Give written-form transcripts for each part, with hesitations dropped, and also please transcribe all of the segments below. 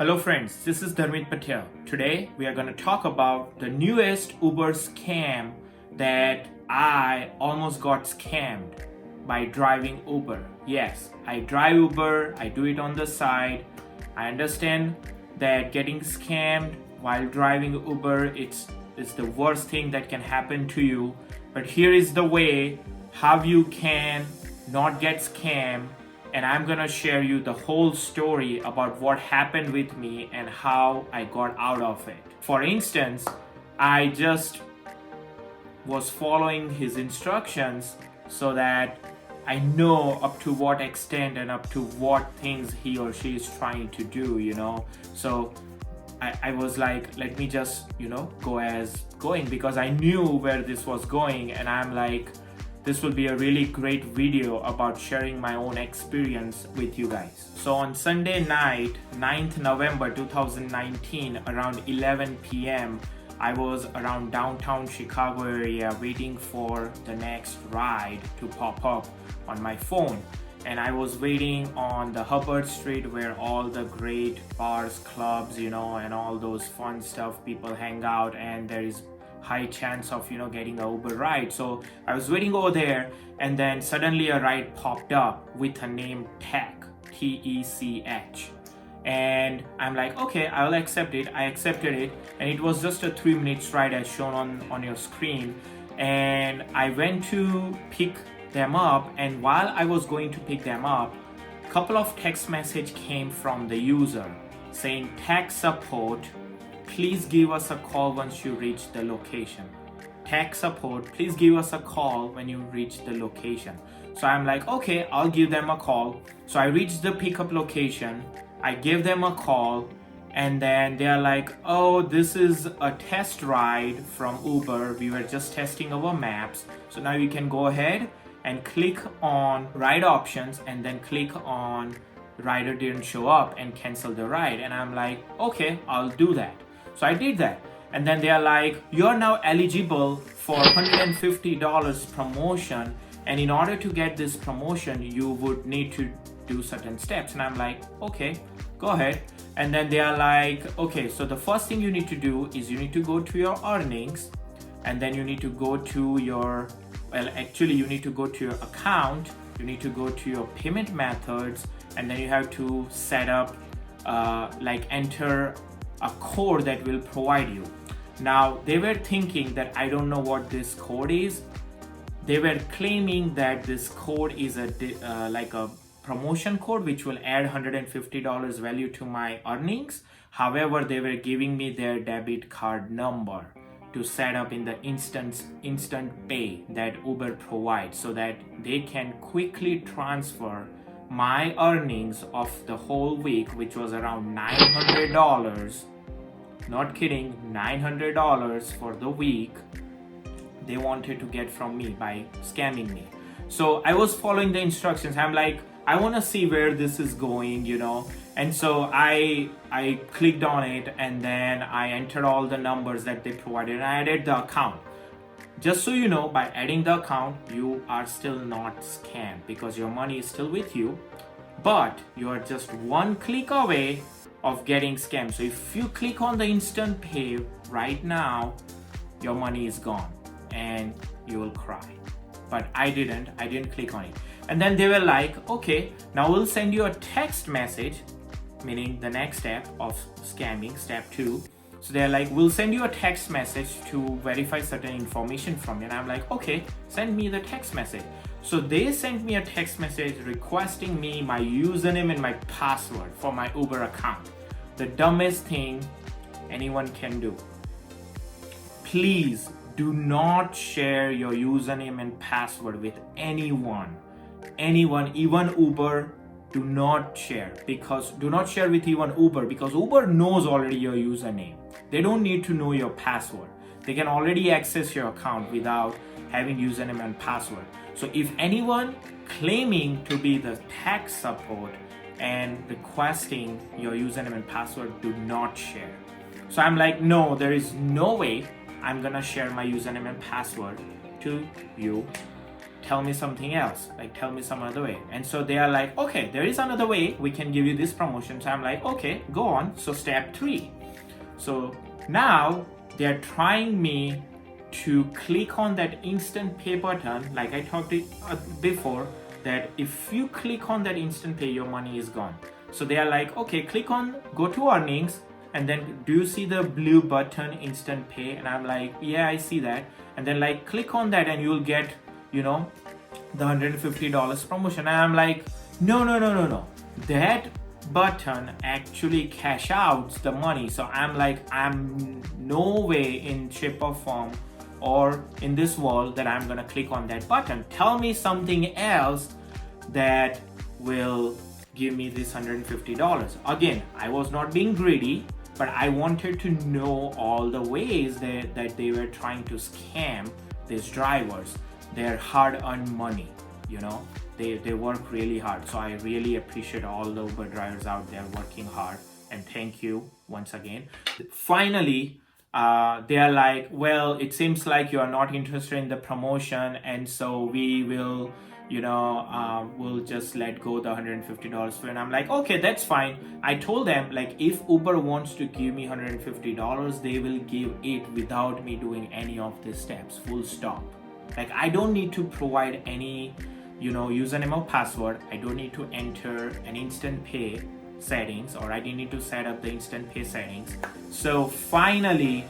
Hello friends, this is Dharmit Patel. Today we are going to talk about the newest Uber scam that I almost got scammed by driving Uber. Yes, I drive Uber, I do it on the side. I understand that getting scammed while driving Uber is the worst thing that can happen to you. But here is the way how you can not get scammed, and I'm gonna share you the whole story about what happened with me and how I got out of it. For instance, I just was following his instructions so that I know up to what extent and up to what things he or she is trying to do. So I was like, let me just, go as going, because I knew where this was going, and I'm like, this will be a really great video about sharing my own experience with you guys. So on Sunday night, 9th November 2019, around 11 p.m., I was around downtown Chicago area waiting for the next ride to pop up on my phone. And I was waiting on the Hubbard Street where all the great bars, clubs, and all those fun stuff, people hang out, and there is high chance of getting a Uber ride. So I was waiting over there, and then suddenly a ride popped up with a name Tech, T-E-C-H, and I'm like, okay, I'll accept it. I accepted it, and it was just a 3 minutes ride as shown on your screen. And I went to pick them up, and while I was going to pick them up, a couple of text message came from the user saying, tech support, please give us a call once you reach the location. Tech support, please give us a call when you reach the location. So I'm like, okay, I'll give them a call. So I reached the pickup location, I gave them a call, and then they're like, oh, this is a test ride from Uber. We were just testing our maps. So now you can go ahead and click on ride options and then click on rider didn't show up and cancel the ride. And I'm like, okay, I'll do that. So I did that, and then they are like, you're now eligible for $150 promotion, and in order to get this promotion you would need to do certain steps. And I'm like, okay, go ahead. And then they are like, okay, so the first thing you need to do is you need to go to your earnings, and then you need to go to your, you need to go to your account, you need to go to your payment methods, and then you have to set up enter a code that will provide you. Now they were thinking that I don't know what this code is. They were claiming that this code is a promotion code which will add $150 value to my earnings. However, they were giving me their debit card number to set up in the instant pay that Uber provides, so that they can quickly transfer my earnings of the whole week, which was around $900, not kidding, $900 for the week they wanted to get from me by scamming me. So I was following the instructions. I'm like, I want to see where this is going, and so I clicked on it, and then I entered all the numbers that they provided, and I added the account. Just so you know, by adding the account, you are still not scammed because your money is still with you, but you are just one click away of getting scammed. So if you click on the instant pay right now, your money is gone and you will cry. But I didn't click on it. And then they were like, okay, now we'll send you a text message, meaning the next step of scamming, step 2. So they're like, we'll send you a text message to verify certain information from you. And I'm like, okay, send me the text message. So they sent me a text message requesting me my username and my password for my Uber account. The dumbest thing anyone can do. Please do not share your username and password with anyone, even Uber. Do not share with even Uber, because Uber knows already your username. They don't need to know your password. They can already access your account without having username and password. So if anyone claiming to be the tech support and requesting your username and password, do not share. So I'm like, no, there is no way I'm gonna share my username and password to you. tell me something else, like tell me some other way. And so they are like, okay, there is another way, we can give you this promotion. So I'm like, okay, go on. So step 3. So now they're trying me to click on that instant pay button, like I talked before, that if you click on that instant pay, your money is gone. So they are like, okay, click on, go to earnings, and then do you see the blue button, instant pay? And I'm like, yeah, I see that. And then like click on that and you'll get, you know, the $150 promotion. And I'm like, no, that button actually cash outs the money. So I'm like, I'm no way in shape or form or in this world that I'm gonna click on that button. Tell me something else that will give me this $150. Again, I was not being greedy, but I wanted to know all the ways that they were trying to scam these drivers, their hard-earned money. You know, they work really hard. So I really appreciate all the Uber drivers out there working hard, and thank you once again. Finally, they are like, well, it seems like you are not interested in the promotion, and so we will, you know, we'll just let go the $150 for you. And I'm like, okay, that's fine. I told them, like, if Uber wants to give me $150, they will give it without me doing any of these steps, full stop. Like, I don't need to provide any, you know, username or password. I don't need to enter an instant pay settings, or I didn't need to set up the instant pay settings. So finally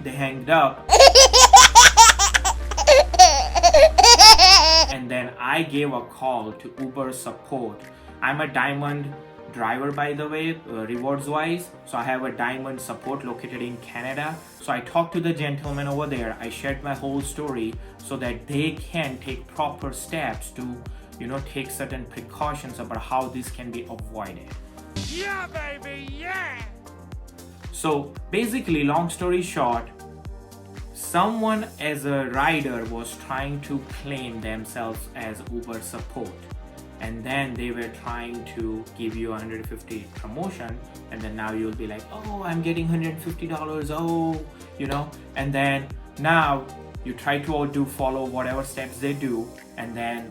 they hanged up and then I gave a call to Uber support. I'm a diamond driver, by the way, rewards wise. So I have a diamond support located in Canada. So I talked to the gentleman over there. I shared my whole story so that they can take proper steps to, you know, take certain precautions about how this can be avoided. Yeah, baby, yeah! So basically, long story short, someone as a rider was trying to claim themselves as Uber support, and then they were trying to give you $150 promotion, and then now you'll be like, oh, I'm getting $150, oh, you know, and then now you try to follow whatever steps they do, and then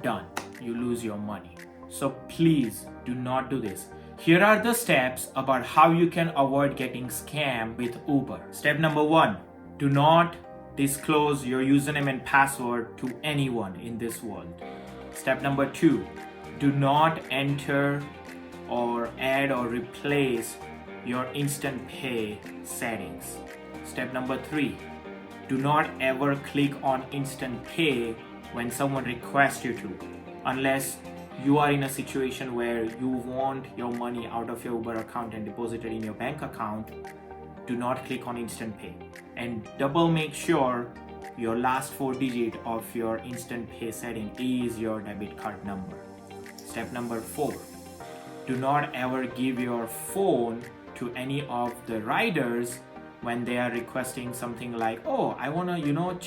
done, you lose your money. So please do not do this. Here are the steps about how you can avoid getting scammed with Uber. Step number 1, do not disclose your username and password to anyone in this world. Step number 2, do not enter or add or replace your instant pay settings. Step number 3, do not ever click on instant pay when someone requests you to, unless you are in a situation where you want your money out of your Uber account and deposited in your bank account. Do not click on instant pay, and double make sure your last 4 digits of your instant pay setting is your debit card number. Step number 4, do not ever give your phone to any of the riders when they are requesting something like, oh, I want to, you know,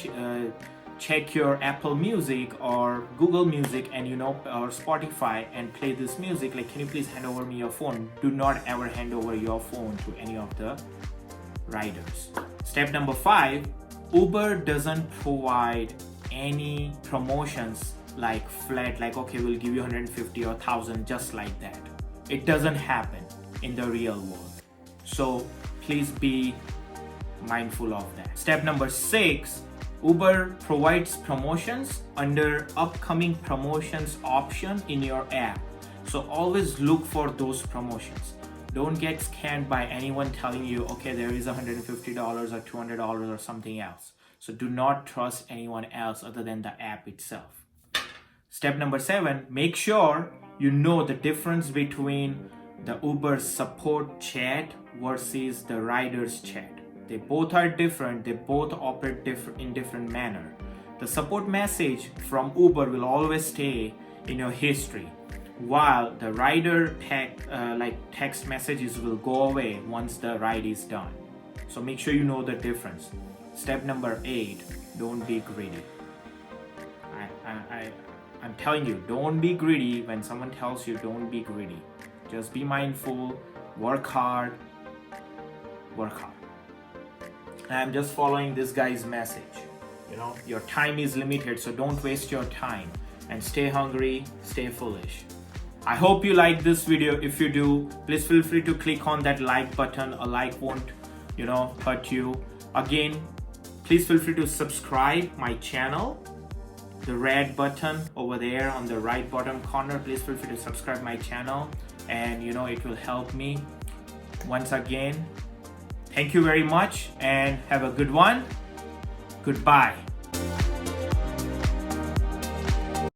check your Apple Music or Google Music and, you know, or Spotify and play this music. Like, can you please hand over me your phone? Do not ever hand over your phone to any of the riders. Step number 5, Uber doesn't provide any promotions like flat, like, okay, we'll give you 150 or 1,000 just like that. It doesn't happen in the real world. So please be mindful of that. Step number 6, Uber provides promotions under upcoming promotions option in your app. So always look for those promotions. Don't get scammed by anyone telling you, okay, there is $150 or $200 or something else. So do not trust anyone else other than the app itself. Step number 7, make sure you know the difference between the Uber support chat versus the rider's chat. They both are different. They both operate in different manner. The support message from Uber will always stay in your history, while the rider text messages will go away once the ride is done. So make sure you know the difference. Step number 8, don't be greedy. I'm telling you, don't be greedy. When someone tells you don't be greedy, just be mindful, work hard. I'm just following this guy's message. You know, your time is limited, so don't waste your time. And stay hungry, stay foolish. I hope you like this video. If you do, please feel free to click on that like button. A like won't, hurt you. Again, please feel free to subscribe my channel. The red button over there on the right bottom corner, please feel free to subscribe my channel, and it will help me. Once again, thank you very much and have a good one. Goodbye.